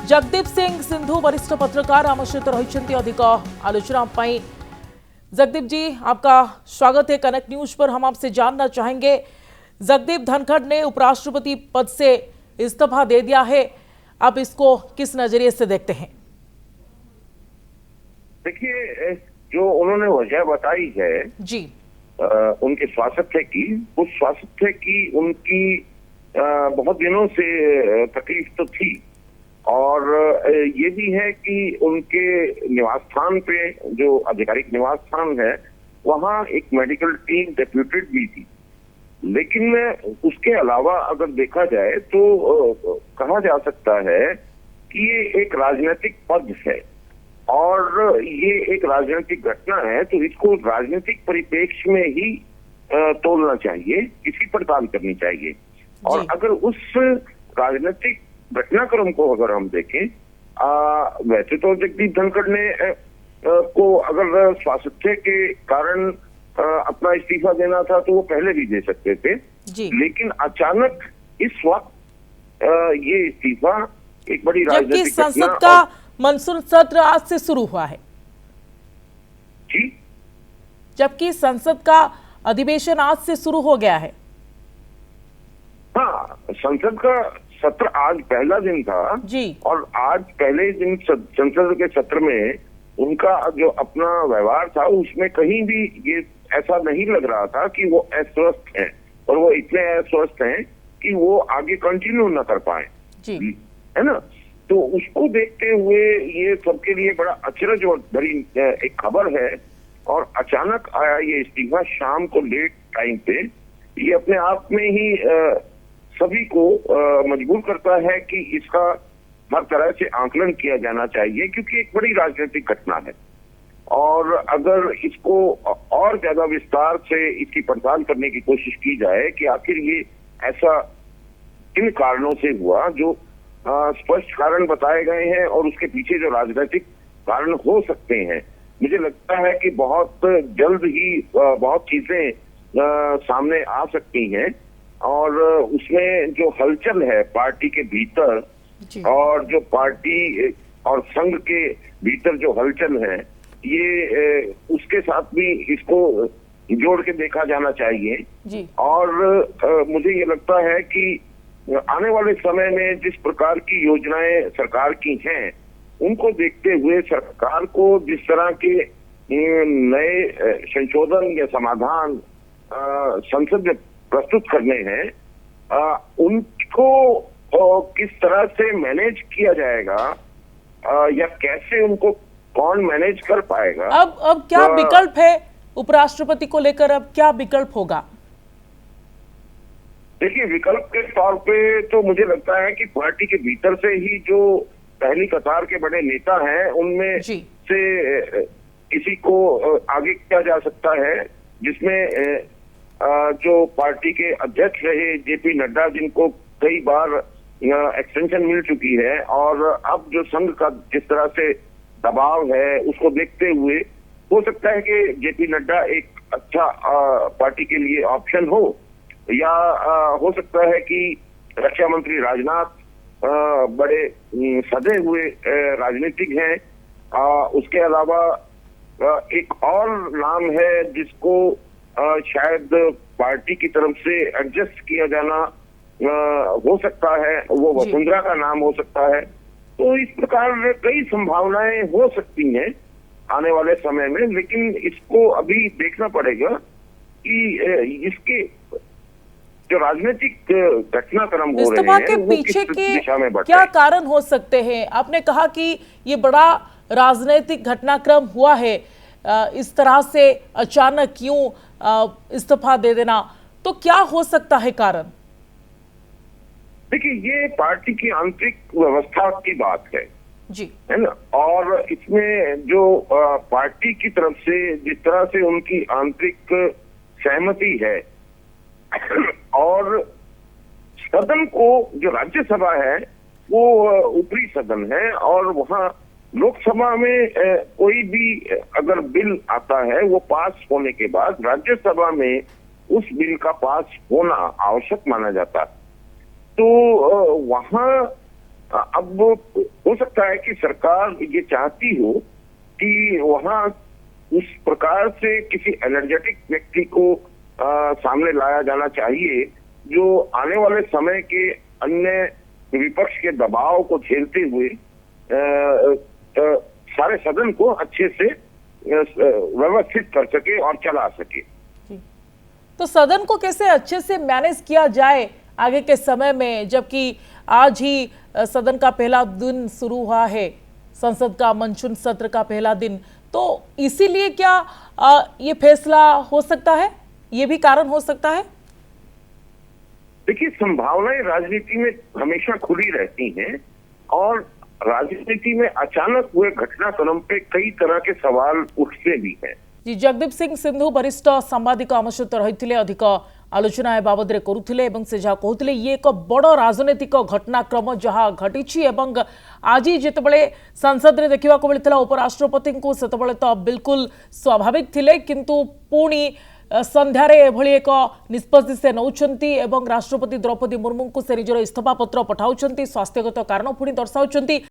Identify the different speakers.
Speaker 1: जगदीप सिंह सिंधु वरिष्ठ पत्रकार आम सहित रही अधिक आलोचना। जगदीप जी, आपका स्वागत है कनेक्ट न्यूज पर। हम आपसे जानना चाहेंगे, जगदीप धनखड़ ने उपराष्ट्रपति पद से इस्तीफा दे दिया है, आप इसको किस नजरिए से देखते हैं?
Speaker 2: देखिए, जो उन्होंने वजह बताई है
Speaker 1: जी,
Speaker 2: उनके स्वास्थ्य की, उस स्वास्थ्य की उनकी बहुत दिनों से तकलीफ तो थी, और ये भी है कि उनके निवास स्थान पे, जो आधिकारिक निवास स्थान है, वहाँ एक मेडिकल टीम डेप्यूटेड भी थी। लेकिन उसके अलावा अगर देखा जाए तो कहा जा सकता है कि ये एक राजनीतिक पद है और ये एक राजनीतिक घटना है, तो इसको राजनीतिक परिप्रेक्ष्य में ही तोलना चाहिए, इसकी पड़ताल करनी चाहिए। और अगर उस राजनीतिक घटनाक्रम को अगर हम देखें, वैसे तो जगदीप धनखड़ ने को अगर स्वास्थ्य के कारण अपना इस्तीफा देना था तो वो पहले भी दे सकते थे, लेकिन अचानक इस वक्त ये इस्तीफा एक बड़ी राजनीतिक
Speaker 1: जबकि संसद का मानसून सत्र आज से शुरू हुआ है
Speaker 2: जी,
Speaker 1: जबकि संसद का अधिवेशन आज से शुरू हो गया है।
Speaker 2: हाँ, संसद का सत्र आज पहला दिन था
Speaker 1: जी, और
Speaker 2: आज पहले दिन संसद के सत्र में उनका जो अपना व्यवहार था उसमें कहीं भी ये ऐसा नहीं लग रहा था कि वो अस्वस्थ हैं, और वो इतने अस्वस्थ हैं कि वो आगे कंटिन्यू न कर पाए, है ना। तो उसको देखते हुए ये सबके लिए बड़ा अचरज और बड़ी एक खबर है, और अचानक आया ये इस्तीफा शाम को लेट टाइम पे। ये अपने आप में ही सभी को मजबूर करता है कि इसका हर तरह से आकलन किया जाना चाहिए, क्योंकि एक बड़ी राजनीतिक घटना है, और अगर इसको और ज्यादा विस्तार से इसकी पड़ताल करने की कोशिश की जाए कि आखिर ये ऐसा किन कारणों से हुआ, जो स्पष्ट कारण बताए गए हैं और उसके पीछे जो राजनीतिक कारण हो सकते हैं, मुझे लगता है कि बहुत जल्द ही बहुत चीजें सामने आ सकती हैं, और उसमें जो हलचल है पार्टी के भीतर और जो पार्टी और संघ के भीतर जो हलचल है, ये उसके साथ भी इसको जोड़ के देखा जाना चाहिए। और मुझे ये लगता है कि आने वाले समय में जिस प्रकार की योजनाएं सरकार की हैं, उनको देखते हुए सरकार को जिस तरह के नए संशोधन या समाधान संसद में प्रस्तुत करने हैं, उनको किस तरह से मैनेज किया जाएगा या कैसे उनको कौन मैनेज कर पाएगा।
Speaker 1: अब क्या विकल्प है उपराष्ट्रपति को लेकर, अब क्या विकल्प होगा?
Speaker 2: देखिए, विकल्प के तौर पे तो मुझे लगता है कि पार्टी के भीतर से ही जो पहली कतार के बड़े नेता हैं, उनमें से किसी को आगे किया जा सकता है, जिसमें जो पार्टी के अध्यक्ष रहे जेपी नड्डा, जिनको कई बार एक्सटेंशन मिल चुकी है, और अब जो संघ का जिस तरह से दबाव है उसको देखते हुए हो सकता है कि जेपी नड्डा एक अच्छा पार्टी के लिए ऑप्शन हो, या हो सकता है कि रक्षा मंत्री राजनाथ बड़े सधे हुए राजनीतिक हैं। उसके अलावा एक और नाम है जिसको शायद पार्टी की तरफ से एडजस्ट किया जाना हो सकता है, वो वसुंधरा का नाम हो सकता है। तो इस प्रकार कई संभावनाएं हो सकती हैं आने वाले समय में, लेकिन इसको अभी देखना पड़ेगा कि इसके जो राजनीतिक घटनाक्रम हो रहे हैं
Speaker 1: के
Speaker 2: वो
Speaker 1: पीछे
Speaker 2: किस दिशा में बढ़
Speaker 1: क्या कारण हो सकते हैं? आपने कहा कि ये बड़ा राजनीतिक घटनाक्रम हुआ है, इस तरह से अचानक क्यों इस्तीफा दे देना, तो क्या हो सकता है कारण?
Speaker 2: देखिए, ये पार्टी की आंतरिक व्यवस्था की बात है
Speaker 1: जी,
Speaker 2: है ना, और इसमें जो पार्टी की तरफ से जिस तरह से उनकी आंतरिक सहमति है, और सदन को जो राज्यसभा है वो ऊपरी सदन है, और वहाँ लोकसभा में कोई भी अगर बिल आता है वो पास होने के बाद राज्यसभा में उस बिल का पास होना आवश्यक माना जाता है। तो वहाँ अब हो सकता है कि सरकार ये चाहती हो कि वहां उस प्रकार से किसी एनर्जेटिक व्यक्ति को सामने लाया जाना चाहिए जो आने वाले समय के अन्य विपक्ष के दबाव को झेलते हुए सारे सदन को अच्छे से व्यवस्थित कर सके और चला सके।
Speaker 1: तो सदन को कैसे अच्छे से मैनेज किया जाए आगे के समय में, जबकि आज ही सदन का पहला दिन शुरू हुआ है, संसद का मानसून सत्र का पहला दिन, तो इसीलिए क्या ये फैसला हो सकता है, ये भी कारण हो सकता है?
Speaker 2: देखिए, संभावनाएं राजनीति में हमेशा खुली रहती हैं और राजनीति में अचानक हुए घटनाक्रम पे कई तरह के सवाल उठते भी हैं।
Speaker 1: जी, जगदीप सिंह सिंधु वरिष्ठ सांबादिक आम सहित रही अधिक आलोचना ए बाबद करुले से जहाँ कहते ये एक बड़ राजनैतिक घटनाक्रम जहाँ घटी आज जितेबाला संसद में देखा मिलता उपराष्ट्रपति को सेतबले तो बिल्कुल स्वाभाविक थिले, किंतु पुणी संध्यारे एभली एक निष्पत्ति से नौचंती एवं राष्ट्रपति द्रौपदी मुर्मू को से निजर इस्तीफा पत्र पठाउछंती, स्वास्थ्यगत कारण पुणी दर्शाउछंती।